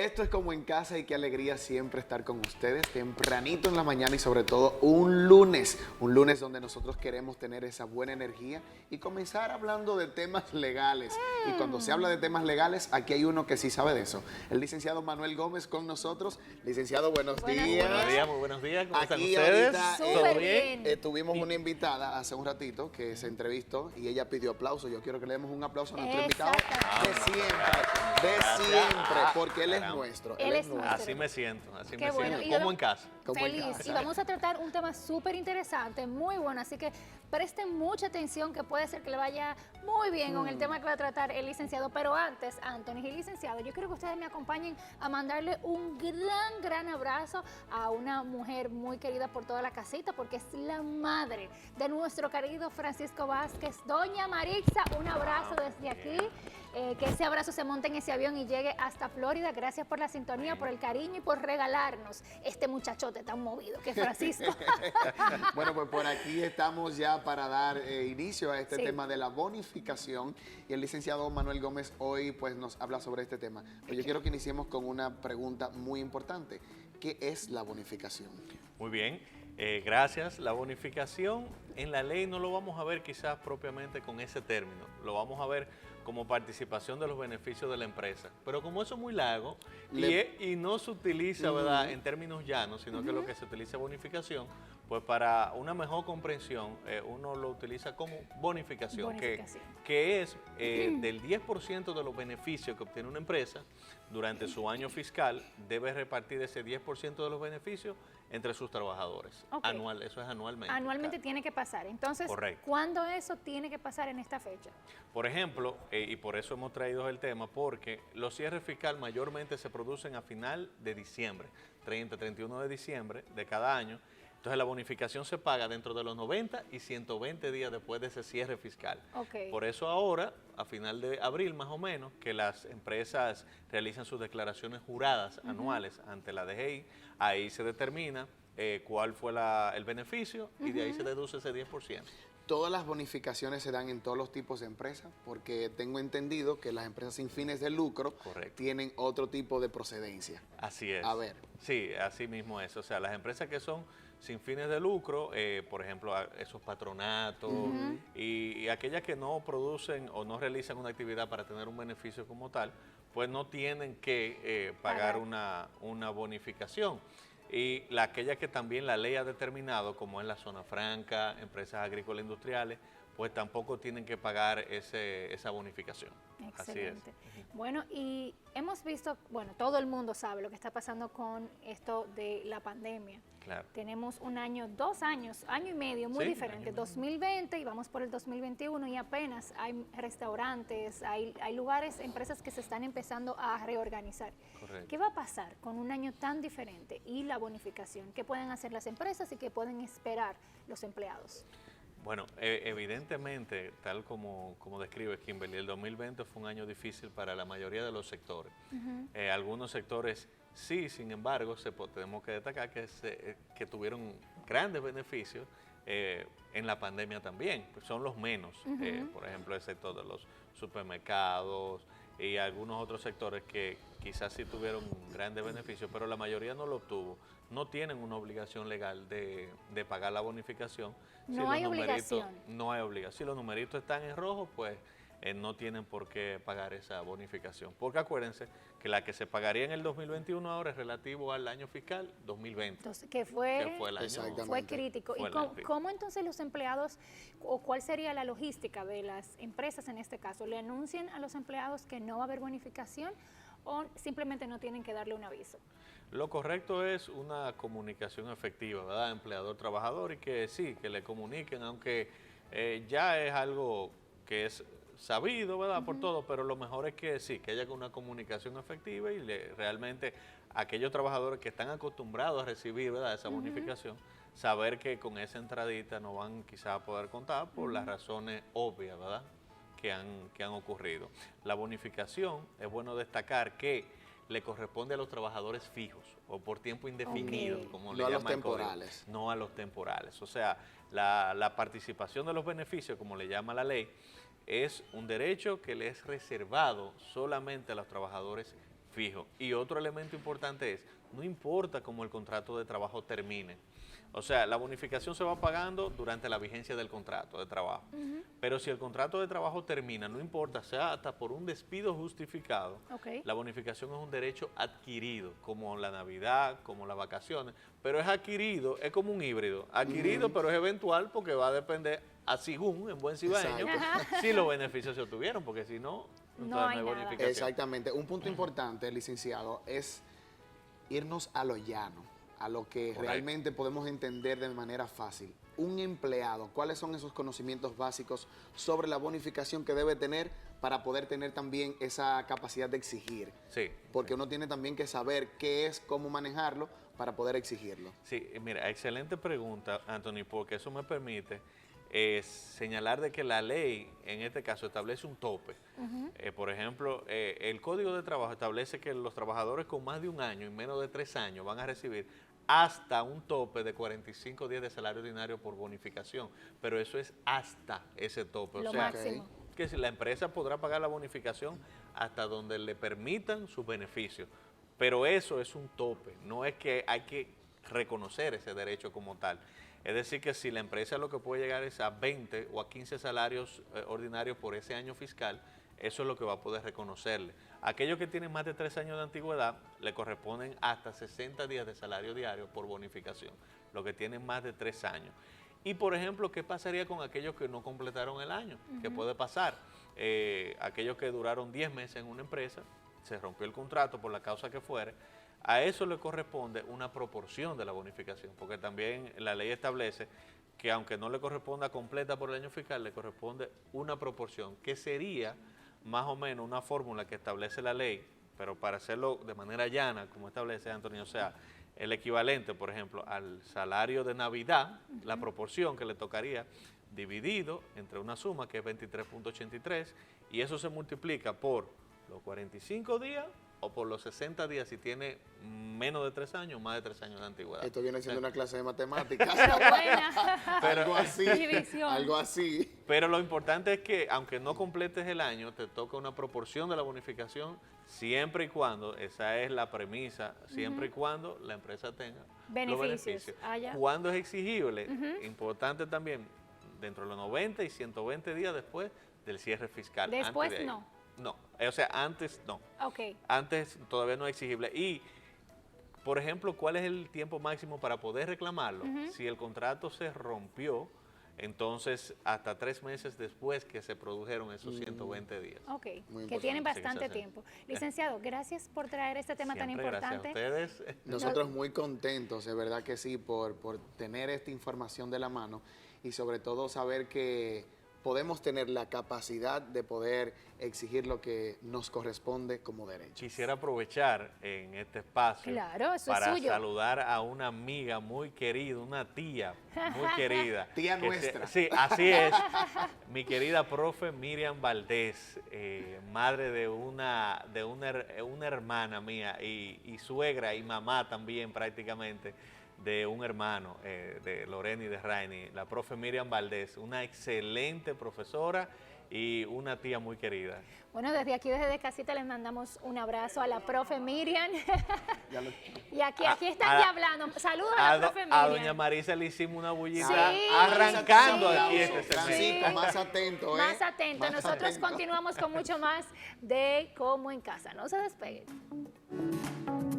Esto es como en casa y qué alegría siempre estar con ustedes tempranito en la mañana y sobre todo un lunes donde nosotros queremos tener esa buena energía y comenzar hablando de temas legales. Y cuando se habla de temas legales, aquí hay uno que sí sabe de eso. El licenciado Manuel Gómez con nosotros. Licenciado, buenos días. Buenos días, muy buenos días. ¿Cómo están Aquí ustedes? ahorita ¿Todo bien? tuvimos una invitada hace un ratito que se entrevistó y ella pidió aplauso. Yo quiero que le demos un aplauso a nuestro invitado de siempre, porque él es nuestro. Él es nuestro. Así me siento, así Qué me bueno. siento, como en casa. Como en Feliz. casa. Y vamos a tratar un tema súper interesante, muy bueno, así que presten mucha atención que puede ser que le vaya muy bien con el tema que va a tratar el licenciado. Pero antes, Anthony y licenciado, yo quiero que ustedes me acompañen a mandarle un gran abrazo a una mujer muy querida por toda la casita, porque es la madre de nuestro querido Francisco Vázquez, doña Marixa. Un abrazo desde aquí. Que ese abrazo se monte en ese avión y llegue hasta Florida. Gracias por la sintonía, por el cariño y por regalarnos este muchachote tan movido que es Francisco. Bueno, pues por aquí estamos ya para dar inicio a este tema de la bonificación y el licenciado Manuel Gómez hoy pues nos habla sobre este tema. Pues yo quiero que iniciemos con una pregunta muy importante. ¿Qué es la bonificación? Muy bien, gracias. La bonificación en la ley no lo vamos a ver quizás propiamente con ese término, lo vamos a ver como participación de los beneficios de la empresa. Pero como eso es muy largo y no se utiliza, ¿verdad?, en términos llanos, sino que lo que se utiliza es bonificación, pues para una mejor comprensión uno lo utiliza como bonificación. Que es del 10% de los beneficios que obtiene una empresa durante su año fiscal, debe repartir ese 10% de los beneficios entre sus trabajadores. Eso es anualmente. Anualmente tiene que pasar. Entonces, correcto. ¿Cuándo eso tiene que pasar en esta fecha? Por ejemplo, y por eso hemos traído el tema, porque los cierres fiscales mayormente se producen a final de diciembre, 30, 31 de diciembre de cada año. Entonces la bonificación se paga dentro de los 90 y 120 días después de ese cierre fiscal. Por eso ahora, a final de abril más o menos, que las empresas realizan sus declaraciones juradas anuales ante la DGI, ahí se determina cuál fue el beneficio y de ahí se deduce ese 10%. Todas las bonificaciones se dan en todos los tipos de empresas, porque tengo entendido que las empresas sin fines de lucro tienen otro tipo de procedencia. Así es. A ver. Sí, así mismo es. O sea, las empresas que son sin fines de lucro, por ejemplo, esos patronatos y aquellas que no producen o no realizan una actividad para tener un beneficio como tal, pues no tienen que pagar una bonificación. Y aquellas que también la ley ha determinado, como es la zona franca, empresas agrícolas industriales, pues tampoco tienen que pagar esa bonificación. Excelente. Así es. Bueno, y hemos visto, bueno, todo el mundo sabe lo que está pasando con esto de la pandemia. Claro. Tenemos un año, 2 años, año y medio muy diferente, 2020 y vamos por el 2021 y apenas hay restaurantes, hay lugares, empresas que se están empezando a reorganizar. Correcto. ¿Qué va a pasar con un año tan diferente y la bonificación? ¿Qué pueden hacer las empresas y qué pueden esperar los empleados? Bueno, evidentemente, tal como describe Kimberly, el 2020 fue un año difícil para la mayoría de los sectores. Algunos sectores sí, sin embargo, tenemos que destacar que tuvieron grandes beneficios en la pandemia también, pues son los menos. Por ejemplo, el sector de los supermercados y algunos otros sectores que quizás sí tuvieron grandes beneficios, pero la mayoría no lo obtuvo. No tienen una obligación legal de pagar la bonificación. No hay obligación. No hay obligación. Si los numeritos están en rojo, pues no tienen por qué pagar esa bonificación. Porque acuérdense que la que se pagaría en el 2021 ahora es relativo al año fiscal 2020. Entonces, que fue el año, fue crítico. ¿Y cómo entonces los empleados, o cuál sería la logística de las empresas en este caso? ¿Le anuncian a los empleados que no va a haber bonificación o simplemente no tienen que darle un aviso? Lo correcto es una comunicación efectiva, ¿verdad? Empleador-trabajador, y que sí, que le comuniquen, aunque ya es algo que es sabido, ¿verdad? Por todo, pero lo mejor es que sí, que haya una comunicación efectiva y realmente aquellos trabajadores que están acostumbrados a recibir, ¿verdad?, esa bonificación, saber que con esa entradita no van quizás a poder contar por las razones obvias, ¿verdad?, que han ocurrido. La bonificación, es bueno destacar que le corresponde a los trabajadores fijos o por tiempo indefinido, como le llama el código. No a los temporales. No a los temporales. O sea, la participación de los beneficios, como le llama la ley, es un derecho que le es reservado solamente a los trabajadores fijo. Y otro elemento importante es, no importa cómo el contrato de trabajo termine. O sea, la bonificación se va pagando durante la vigencia del contrato de trabajo. Pero si el contrato de trabajo termina, no importa, sea hasta por un despido justificado, la bonificación es un derecho adquirido, como la Navidad, como las vacaciones, pero es adquirido, es como un híbrido, adquirido, pero es eventual porque va a depender, así en buen cibaeño, si los beneficios se obtuvieron, porque si no, no hay bonificación. Exactamente. Un punto importante, licenciado, es irnos a lo llano, a lo que realmente podemos entender de manera fácil. Un empleado, ¿cuáles son esos conocimientos básicos sobre la bonificación que debe tener para poder tener también esa capacidad de exigir? Sí. Porque uno tiene también que saber qué es, cómo manejarlo para poder exigirlo. Sí, mira, excelente pregunta, Anthony, porque eso me permite señalar de que la ley, en este caso, establece un tope. Por ejemplo, el Código de Trabajo establece que los trabajadores con más de un año y menos de 3 años van a recibir hasta un tope de 45 días de salario ordinario por bonificación, pero eso es hasta ese tope. Lo o sea, máximo. que si la empresa podrá pagar la bonificación hasta donde le permitan sus beneficios, pero eso es un tope, no es que hay que reconocer ese derecho como tal. Es decir, que si la empresa lo que puede llegar es a 20 o a 15 salarios ordinarios por ese año fiscal, eso es lo que va a poder reconocerle. Aquellos que tienen más de 3 años de antigüedad, le corresponden hasta 60 días de salario diario por bonificación, los que tienen más de 3 años. Y, por ejemplo, ¿qué pasaría con aquellos que no completaron el año? ¿Qué puede pasar? Aquellos que duraron 10 meses en una empresa, se rompió el contrato por la causa que fuere, a eso le corresponde una proporción de la bonificación, porque también la ley establece que aunque no le corresponda completa por el año fiscal, le corresponde una proporción, que sería más o menos una fórmula que establece la ley, pero para hacerlo de manera llana, como establece Antonio, o sea, el equivalente, por ejemplo, al salario de Navidad, la proporción que le tocaría, dividido entre una suma que es 23.83, y eso se multiplica por los 45 días o por los 60 días si tiene menos de 3 años, más de 3 años de antigüedad. Esto viene siendo una clase de matemáticas. Pero buena. Algo así. División. Algo así. Pero lo importante es que, aunque no completes el año, te toca una proporción de la bonificación, siempre y cuando, esa es la premisa, siempre y cuando la empresa tenga los beneficios. ¿Cuándo es exigible? Importante también, dentro de los 90 y 120 días después del cierre fiscal. Después de no. No, o sea, antes no. Ok. Antes todavía no es exigible. Y, por ejemplo, ¿cuál es el tiempo máximo para poder reclamarlo? Si el contrato se rompió, entonces hasta 3 meses después que se produjeron esos 120 días. Ok, Muy que tienen importante. bastante tiempo. Licenciado, gracias por traer este tema tan Siempre importante. gracias a ustedes. Nosotros muy contentos, de verdad que sí, por tener esta información de la mano y sobre todo saber que podemos tener la capacidad de poder exigir lo que nos corresponde como derecho. Quisiera aprovechar en este espacio Claro, eso para es suyo. saludar a una amiga muy querida, una tía muy querida. Tía nuestra. Sí, así es. Mi querida profe Miriam Valdés, madre de una hermana mía y suegra y mamá también prácticamente de un hermano de Lorena y de Rainy, la profe Miriam Valdés, una excelente profesora y una tía muy querida. Bueno, desde aquí, desde casita, les mandamos un abrazo a la profe Miriam. Y aquí están ya hablando. Saludos a la profe Miriam. A doña Marisa le hicimos una bullita Sí, arrancando sí, aquí este sí. segmento. Francisco, más atento, ¿eh? Más atento. Más Nosotros atento. continuamos con mucho más de Como en Casa. No se despeguen.